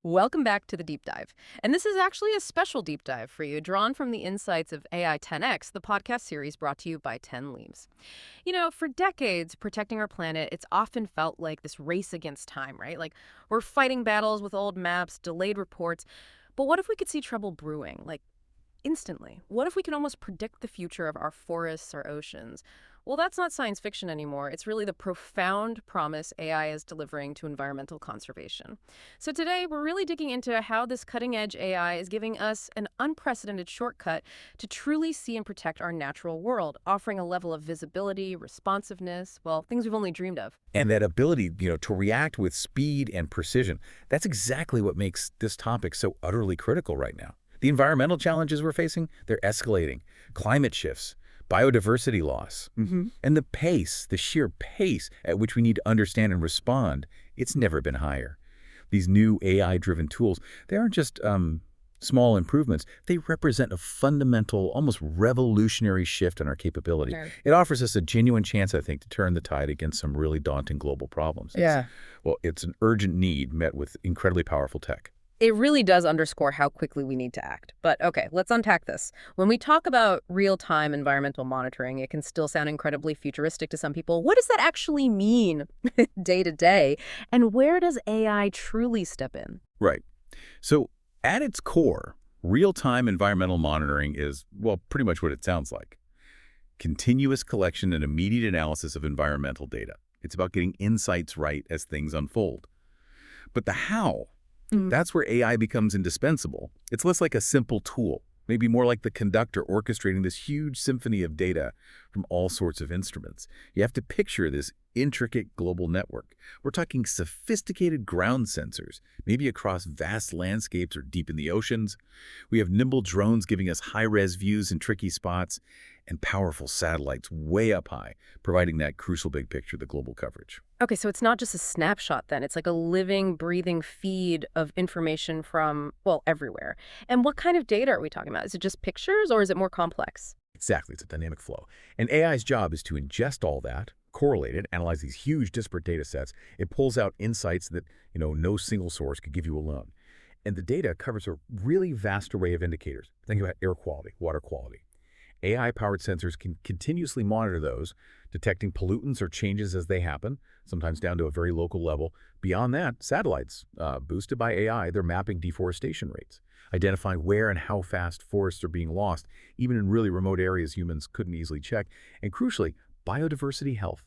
Welcome back to the deep dive. And this is actually a special deep dive for you, drawn from the insights of AI 10X, the podcast series brought to you by 10 Leaves. For decades, protecting our planet, it's often felt like this race against time, right? Like we're fighting battles with old maps, delayed reports. But what if we could see trouble brewing, like instantly? What if we could almost predict the future of our forests, our oceans? Well, that's not science fiction anymore. It's really the profound promise AI is delivering to environmental conservation. So today, we're really digging into how this cutting-edge AI is giving us an unprecedented shortcut to truly see and protect our natural world, offering a level of visibility, responsiveness, well, things we've only dreamed of. And that ability, to react with speed and precision, that's exactly what makes this topic so utterly critical right now. The environmental challenges we're facing, they're escalating. Climate shifts, biodiversity loss, and the sheer pace at which we need to understand and respond, it's never been higher. These new AI-driven tools, they aren't just small improvements. They represent a fundamental, almost revolutionary shift in our capability. Right. It offers us a genuine chance, I think, to turn the tide against some really daunting global problems. Yeah. It's an urgent need met with incredibly powerful tech. It really does underscore how quickly we need to act. But okay, let's unpack this. When we talk about real-time environmental monitoring, it can still sound incredibly futuristic to some people. What does that actually mean day to day? And where does AI truly step in? Right. So at its core, real-time environmental monitoring is, well, pretty much what it sounds like. Continuous collection and immediate analysis of environmental data. It's about getting insights right as things unfold. But the how, that's where AI becomes indispensable. It's less like a simple tool, maybe more like the conductor orchestrating this huge symphony of data from all sorts of instruments. You have to picture this intricate global network. We're talking sophisticated ground sensors, maybe across vast landscapes or deep in the oceans. We have nimble drones giving us high-res views in tricky spots, and powerful satellites way up high, providing that crucial big picture, the global coverage. Okay, so it's not just a snapshot then. It's like a living, breathing feed of information from, well, everywhere. And what kind of data are we talking about? Is it just pictures or is it more complex? Exactly, it's a dynamic flow. And AI's job is to ingest all that, correlate it, analyze these huge disparate data sets. It pulls out insights that, no single source could give you alone. And the data covers a really vast array of indicators. Think about air quality, water quality. AI-powered sensors can continuously monitor those, detecting pollutants or changes as they happen, sometimes down to a very local level. Beyond that, satellites, boosted by AI, they're mapping deforestation rates, identifying where and how fast forests are being lost, even in really remote areas humans couldn't easily check. And crucially, biodiversity health,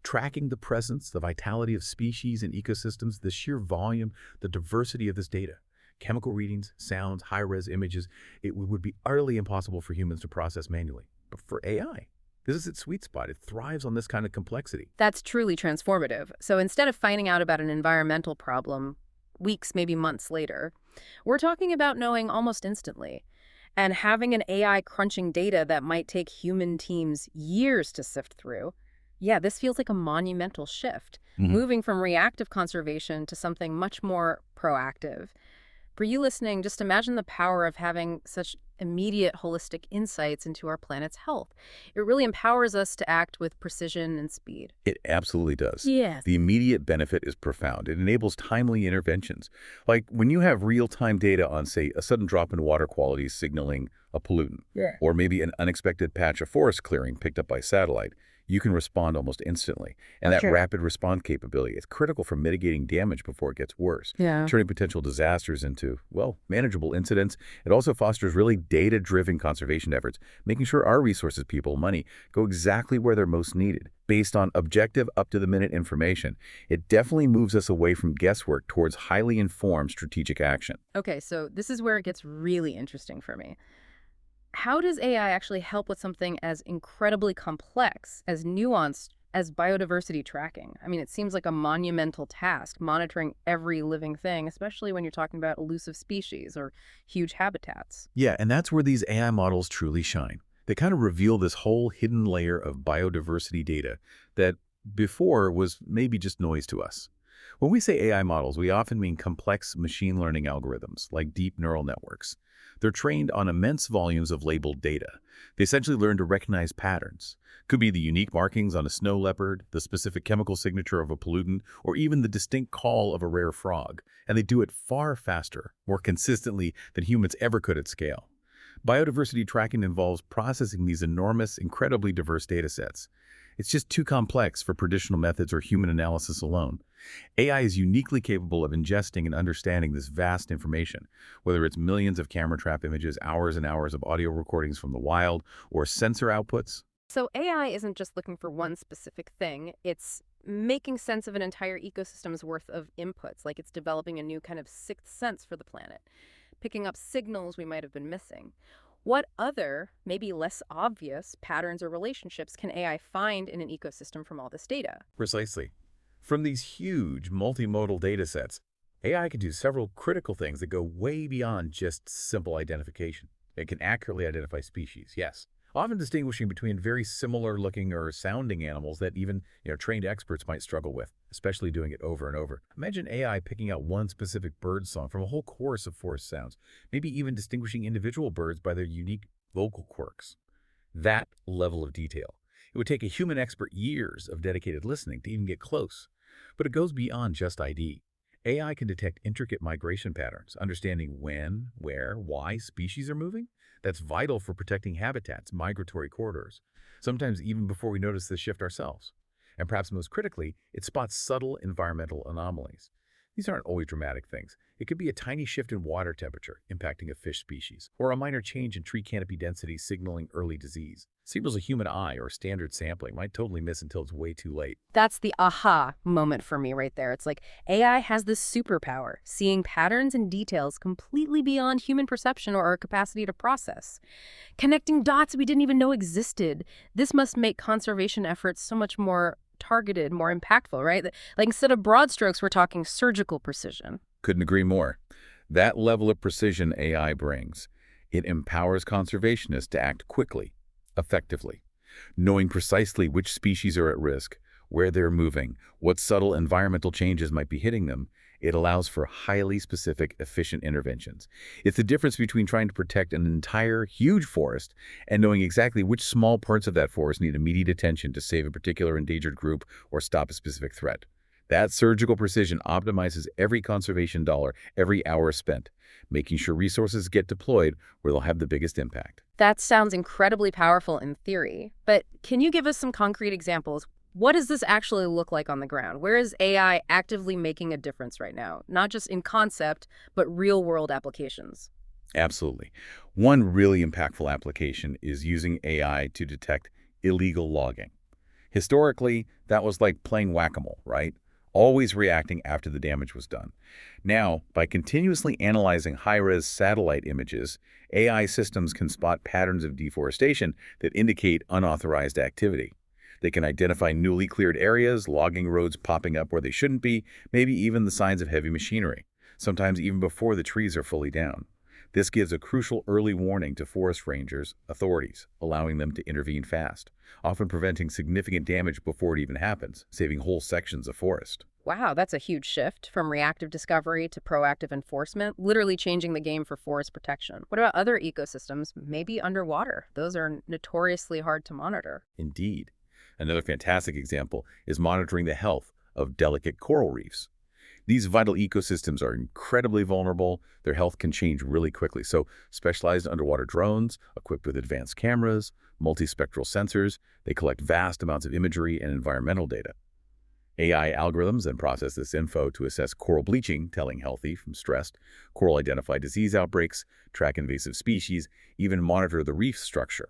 tracking the presence, the vitality of species and ecosystems, the sheer volume, the diversity of this data. Chemical readings, sounds, high-res images, it would be utterly impossible for humans to process manually. But for AI, this is its sweet spot. It thrives on this kind of complexity. That's truly transformative. So instead of finding out about an environmental problem weeks, maybe months later, we're talking about knowing almost instantly. And having an AI crunching data that might take human teams years to sift through. Yeah, this feels like a monumental shift, moving from reactive conservation to something much more proactive. For you listening, just imagine the power of having such immediate holistic insights into our planet's health. It really empowers us to act with precision and speed. It absolutely does. Yes. The immediate benefit is profound. It enables timely interventions. Like when you have real-time data on, say, a sudden drop in water quality signaling a pollutant, or maybe an unexpected patch of forest clearing picked up by satellite, you can respond almost instantly. And that rapid response capability is critical for mitigating damage before it gets worse, turning potential disasters into, well, manageable incidents. It also fosters really data-driven conservation efforts, making sure our resources, people, money, go exactly where they're most needed, based on objective, up-to-the-minute information. It definitely moves us away from guesswork towards highly informed strategic action. Okay, so this is where it gets really interesting for me. How does AI actually help with something as incredibly complex, as nuanced as biodiversity tracking? I mean, it seems like a monumental task, monitoring every living thing, especially when you're talking about elusive species or huge habitats. Yeah, and that's where these AI models truly shine. They kind of reveal this whole hidden layer of biodiversity data that before was maybe just noise to us. When we say AI models, we often mean complex machine learning algorithms, like deep neural networks. They're trained on immense volumes of labeled data. They essentially learn to recognize patterns. Could be the unique markings on a snow leopard, the specific chemical signature of a pollutant, or even the distinct call of a rare frog. And they do it far faster, more consistently than humans ever could at scale. Biodiversity tracking involves processing these enormous, incredibly diverse data sets. It's just too complex for traditional methods or human analysis alone. AI is uniquely capable of ingesting and understanding this vast information, whether it's millions of camera trap images, hours and hours of audio recordings from the wild, or sensor outputs. So AI isn't just looking for one specific thing, it's making sense of an entire ecosystem's worth of inputs, like it's developing a new kind of sixth sense for the planet, picking up signals we might have been missing. What other, maybe less obvious, patterns or relationships can AI find in an ecosystem from all this data? Precisely. From these huge multimodal data sets, AI can do several critical things that go way beyond just simple identification. It can accurately identify species, yes, often distinguishing between very similar looking or sounding animals that even trained experts might struggle with, especially doing it over and over. Imagine AI picking out one specific bird song from a whole chorus of forest sounds, maybe even distinguishing individual birds by their unique vocal quirks. That level of detail. It would take a human expert years of dedicated listening to even get close. But it goes beyond just ID. AI can detect intricate migration patterns, understanding when, where, why species are moving. That's vital for protecting habitats, migratory corridors, sometimes even before we notice the shift ourselves. And perhaps most critically, it spots subtle environmental anomalies. These aren't always dramatic things. It could be a tiny shift in water temperature impacting a fish species, or a minor change in tree canopy density signaling early disease. Signals a human eye or standard sampling might totally miss until it's way too late. That's the aha moment for me right there. It's like AI has this superpower, seeing patterns and details completely beyond human perception or our capacity to process. Connecting dots we didn't even know existed. This must make conservation efforts so much more targeted, more impactful, right? Like instead of broad strokes, we're talking surgical precision. Couldn't agree more. That level of precision AI brings. It empowers conservationists to act quickly, effectively, knowing precisely which species are at risk, where they're moving, what subtle environmental changes might be hitting them. It allows for highly specific, efficient interventions. It's the difference between trying to protect an entire, huge forest and knowing exactly which small parts of that forest need immediate attention to save a particular endangered group or stop a specific threat. That surgical precision optimizes every conservation dollar, every hour spent, making sure resources get deployed where they'll have the biggest impact. That sounds incredibly powerful in theory, but can you give us some concrete examples? What does this actually look like on the ground? Where is AI actively making a difference right now? Not just in concept, but real-world applications. Absolutely. One really impactful application is using AI to detect illegal logging. Historically, that was like playing whack-a-mole, right? Always reacting after the damage was done. Now, by continuously analyzing high-res satellite images, AI systems can spot patterns of deforestation that indicate unauthorized activity. They can identify newly cleared areas, logging roads popping up where they shouldn't be, maybe even the signs of heavy machinery, sometimes even before the trees are fully down. This gives a crucial early warning to forest rangers, authorities, allowing them to intervene fast, often preventing significant damage before it even happens, saving whole sections of forest. Wow, that's a huge shift from reactive discovery to proactive enforcement, literally changing the game for forest protection. What about other ecosystems, maybe underwater? Those are notoriously hard to monitor. Indeed. Another fantastic example is monitoring the health of delicate coral reefs. These vital ecosystems are incredibly vulnerable. Their health can change really quickly. So specialized underwater drones, equipped with advanced cameras, multispectral sensors, they collect vast amounts of imagery and environmental data. AI algorithms then process this info to assess coral bleaching, telling healthy from stressed, coral identify disease outbreaks, track invasive species, even monitor the reef structure.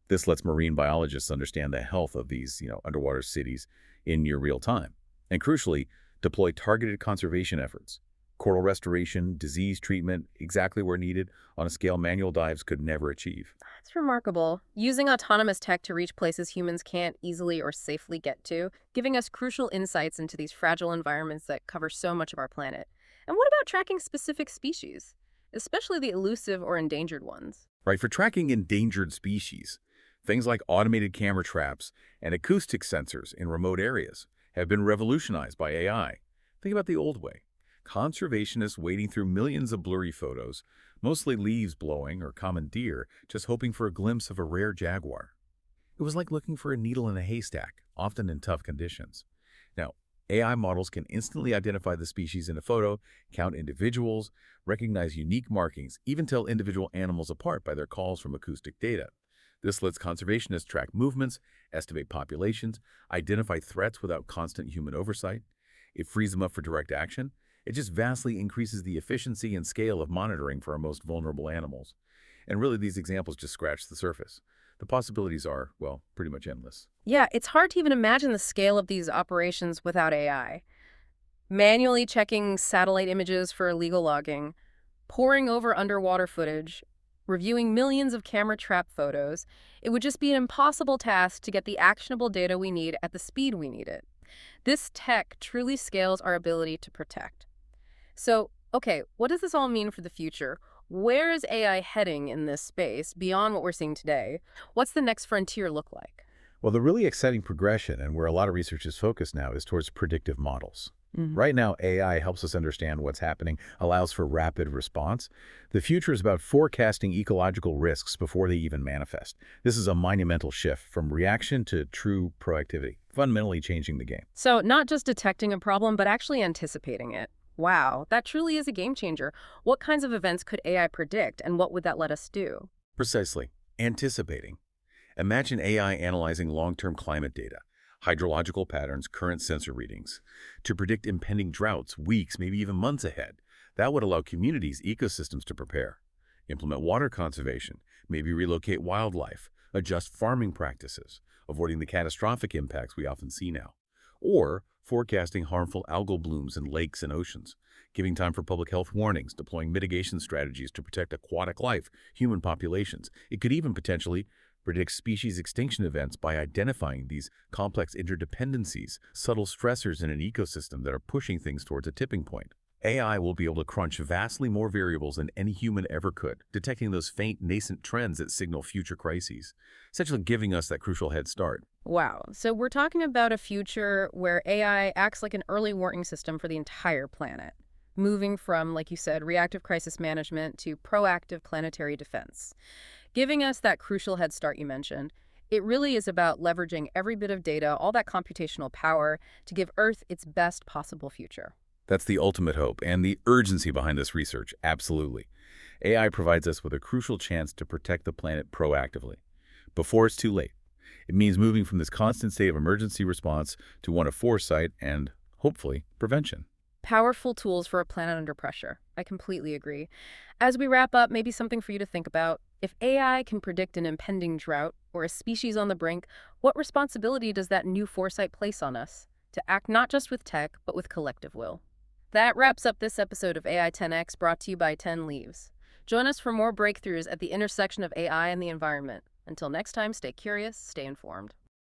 This lets marine biologists understand the health of these, underwater cities in near real time. And crucially, deploy targeted conservation efforts. Coral restoration, disease treatment, exactly where needed, on a scale manual dives could never achieve. It's remarkable. Using autonomous tech to reach places humans can't easily or safely get to, giving us crucial insights into these fragile environments that cover so much of our planet. And what about tracking specific species, especially the elusive or endangered ones? Right, for tracking endangered species, things like automated camera traps and acoustic sensors in remote areas have been revolutionized by AI. Think about the old way. Conservationists wading through millions of blurry photos, mostly leaves blowing or common deer, just hoping for a glimpse of a rare jaguar. It was like looking for a needle in a haystack, often in tough conditions. Now, AI models can instantly identify the species in a photo, count individuals, recognize unique markings, even tell individual animals apart by their calls from acoustic data. This lets conservationists track movements, estimate populations, identify threats without constant human oversight. It frees them up for direct action. It just vastly increases the efficiency and scale of monitoring for our most vulnerable animals. And really, these examples just scratch the surface. The possibilities are, well, pretty much endless. Yeah, it's hard to even imagine the scale of these operations without AI. Manually checking satellite images for illegal logging, poring over underwater footage, reviewing millions of camera trap photos, it would just be an impossible task to get the actionable data we need at the speed we need it. This tech truly scales our ability to protect. So, okay, what does this all mean for the future? Where is AI heading in this space beyond what we're seeing today? What's the next frontier look like? Well, the really exciting progression and where a lot of research is focused now is towards predictive models. Mhm. Right now, AI helps us understand what's happening, allows for rapid response. The future is about forecasting ecological risks before they even manifest. This is a monumental shift from reaction to true proactivity, fundamentally changing the game. So, not just detecting a problem, but actually anticipating it. Wow, that truly is a game changer. What kinds of events could AI predict, and what would that let us do? Precisely. Anticipating. Imagine AI analyzing long-term climate data, hydrological patterns, current sensor readings, to predict impending droughts weeks, maybe even months ahead. That would allow communities, ecosystems to prepare, implement water conservation, maybe relocate wildlife, adjust farming practices, avoiding the catastrophic impacts we often see now, or forecasting harmful algal blooms in lakes and oceans, giving time for public health warnings, deploying mitigation strategies to protect aquatic life, human populations. It could even potentially predict species extinction events by identifying these complex interdependencies, subtle stressors in an ecosystem that are pushing things towards a tipping point. AI will be able to crunch vastly more variables than any human ever could, detecting those faint, nascent trends that signal future crises, essentially giving us that crucial head start. Wow, so we're talking about a future where AI acts like an early warning system for the entire planet, moving from, like you said, reactive crisis management to proactive planetary defense, giving us that crucial head start you mentioned. It really is about leveraging every bit of data, all that computational power, to give Earth its best possible future. That's the ultimate hope and the urgency behind this research, absolutely. AI provides us with a crucial chance to protect the planet proactively, before it's too late. It means moving from this constant state of emergency response to one of foresight and, hopefully, prevention. Powerful tools for a planet under pressure. I completely agree. As we wrap up, maybe something for you to think about. If AI can predict an impending drought or a species on the brink, what responsibility does that new foresight place on us? To act not just with tech, but with collective will. That wraps up this episode of AI 10X brought to you by 10 Leaves. Join us for more breakthroughs at the intersection of AI and the environment. Until next time, stay curious, stay informed.